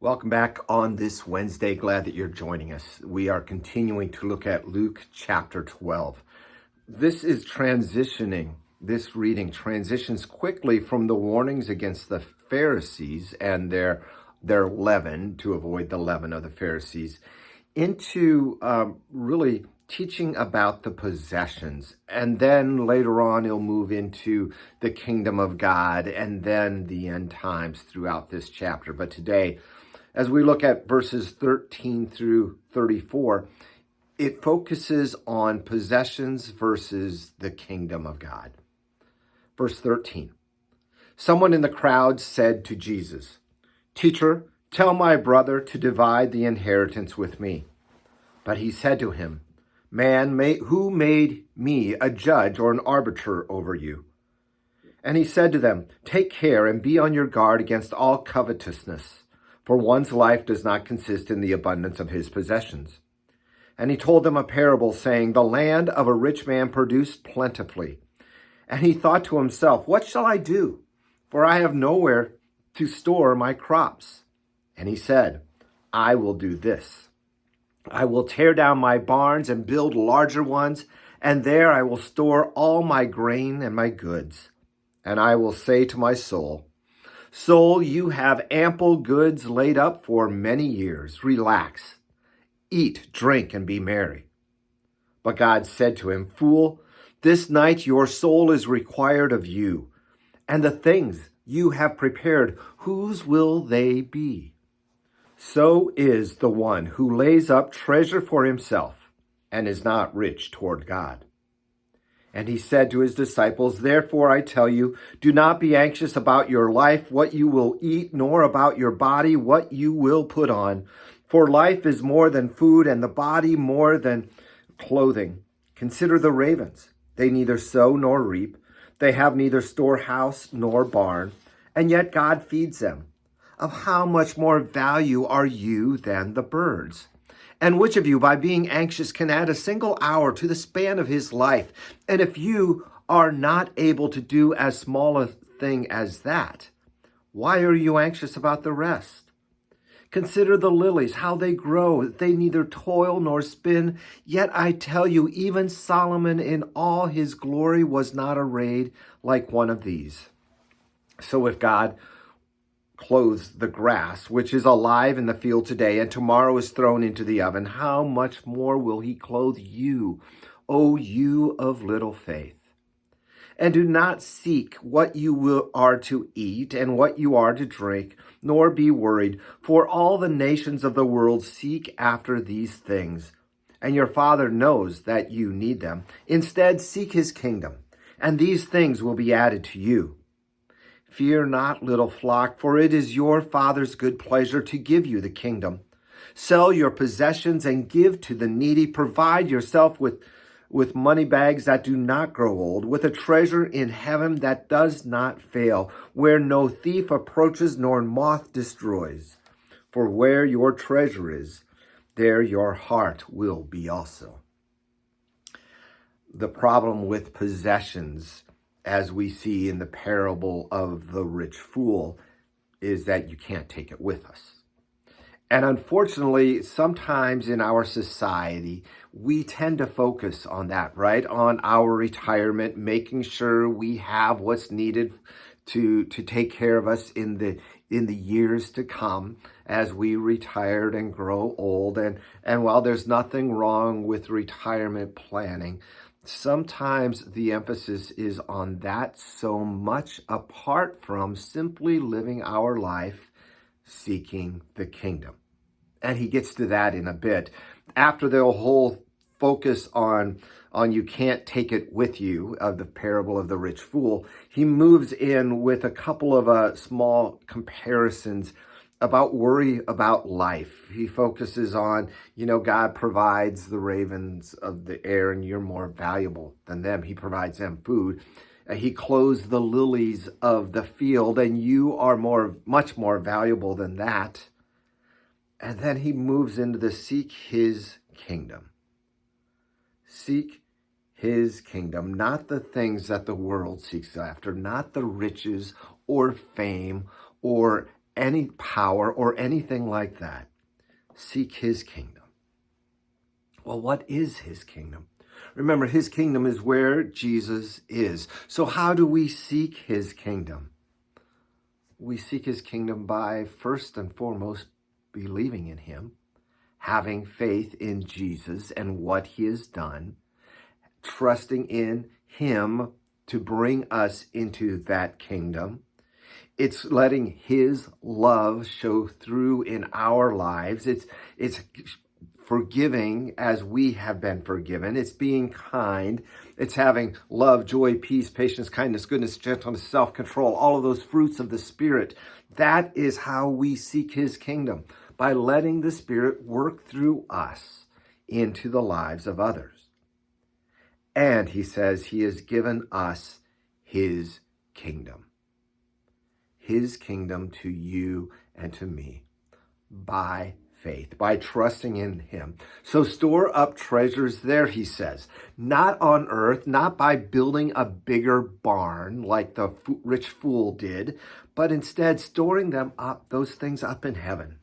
Welcome back on this Wednesday. Glad that you're joining us. We are continuing to look at Luke chapter 12. This is transitioning. This reading transitions quickly from the warnings against the Pharisees and their leaven, to avoid the leaven of the Pharisees, into really teaching about the possessions. And then later on, he'll move into the kingdom of God and then the end times throughout this chapter. But today, as we look at verses 13 through 34, it focuses on possessions versus the kingdom of God. Verse 13, someone in the crowd said to Jesus, "Teacher, tell my brother to divide the inheritance with me." But he said to him, "Man, who made me a judge or an arbiter over you?" And he said to them, "Take care and be on your guard against all covetousness, for one's life does not consist in the abundance of his possessions." And he told them a parable, saying, "The land of a rich man produced plentifully. And he thought to himself, 'What shall I do? For I have nowhere to store my crops.' And he said, 'I will do this. I will tear down my barns and build larger ones, and there I will store all my grain and my goods. And I will say to my soul, Soul, you have ample goods laid up for many years. Relax, eat, drink, and be merry.' But God said to him, 'Fool, this night your soul is required of you, and the things you have prepared, whose will they be? So is the one who lays up treasure for himself and is not rich toward God.' And he said to his disciples, 'Therefore I tell you, do not be anxious about your life, what you will eat, nor about your body, what you will put on. For life is more than food, and the body more than clothing. Consider the ravens. They neither sow nor reap. They have neither storehouse nor barn, and yet God feeds them. Of how much more value are you than the birds? And which of you, by being anxious, can add a single hour to the span of his life? And if you are not able to do as small a thing as that, why are you anxious about the rest? Consider the lilies, how they grow. They neither toil nor spin. Yet I tell you, even Solomon in all his glory was not arrayed like one of these. So if God clothes the grass, which is alive in the field today, and tomorrow is thrown into the oven, how much more will he clothe you, O you of little faith? And do not seek what you are to eat and what you are to drink, nor be worried, for all the nations of the world seek after these things, and your Father knows that you need them. Instead, seek his kingdom, and these things will be added to you. Fear not, little flock, for it is your Father's good pleasure to give you the kingdom. Sell your possessions and give to the needy. Provide yourself with money bags that do not grow old, with a treasure in heaven that does not fail, where no thief approaches nor moth destroys. For where your treasure is, there your heart will be also." The problem with possessions, as we see in the parable of the rich fool, is that you can't take it with us. And unfortunately, sometimes in our society, we tend to focus on that, right? On our retirement, making sure we have what's needed to take care of us in the years to come as we retired and grow old. And while there's nothing wrong with retirement planning, sometimes the emphasis is on that so much apart from simply living our life seeking the kingdom. And he gets to that in a bit. After the whole focus on you can't take it with you of the parable of the rich fool, he moves in with a couple of small comparisons about worry about life. He focuses on, God provides the ravens of the air and you're more valuable than them. He provides them food. He clothes the lilies of the field and you are much more valuable than that. And then he moves into the seek his kingdom. Seek his kingdom, not the things that the world seeks after, not the riches or fame or any power or anything like that. Seek his kingdom. Well, what is his kingdom? Remember, his kingdom is where Jesus is. So how do we seek his kingdom? We seek his kingdom by, first and foremost, believing in him, having faith in Jesus and what he has done, trusting in him to bring us into that kingdom. It's letting his love show through in our lives. It's forgiving as we have been forgiven. It's being kind. It's having love, joy, peace, patience, kindness, goodness, gentleness, self-control, all of those fruits of the Spirit. That is how we seek his kingdom, by letting the Spirit work through us into the lives of others. And he says he has given us his kingdom. His kingdom to you and to me by faith, by trusting in him. So store up treasures there, he says, not on earth, not by building a bigger barn like the rich fool did, but instead storing them up, those things up in heaven.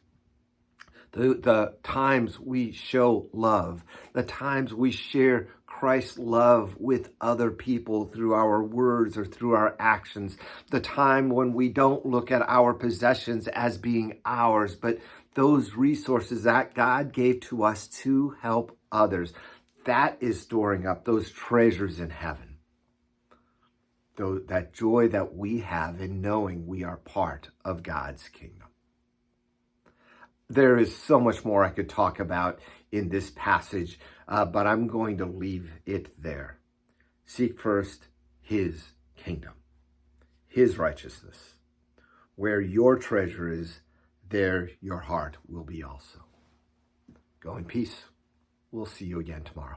The times we show love, the times we share Christ's love with other people through our words or through our actions, the time when we don't look at our possessions as being ours, but those resources that God gave to us to help others. That is storing up those treasures in heaven. That joy that we have in knowing we are part of God's kingdom. There is so much more I could talk about in this passage, but I'm going to leave it there. Seek first his kingdom, his righteousness. Where your treasure is, there your heart will be also. Go in peace. We'll see you again tomorrow.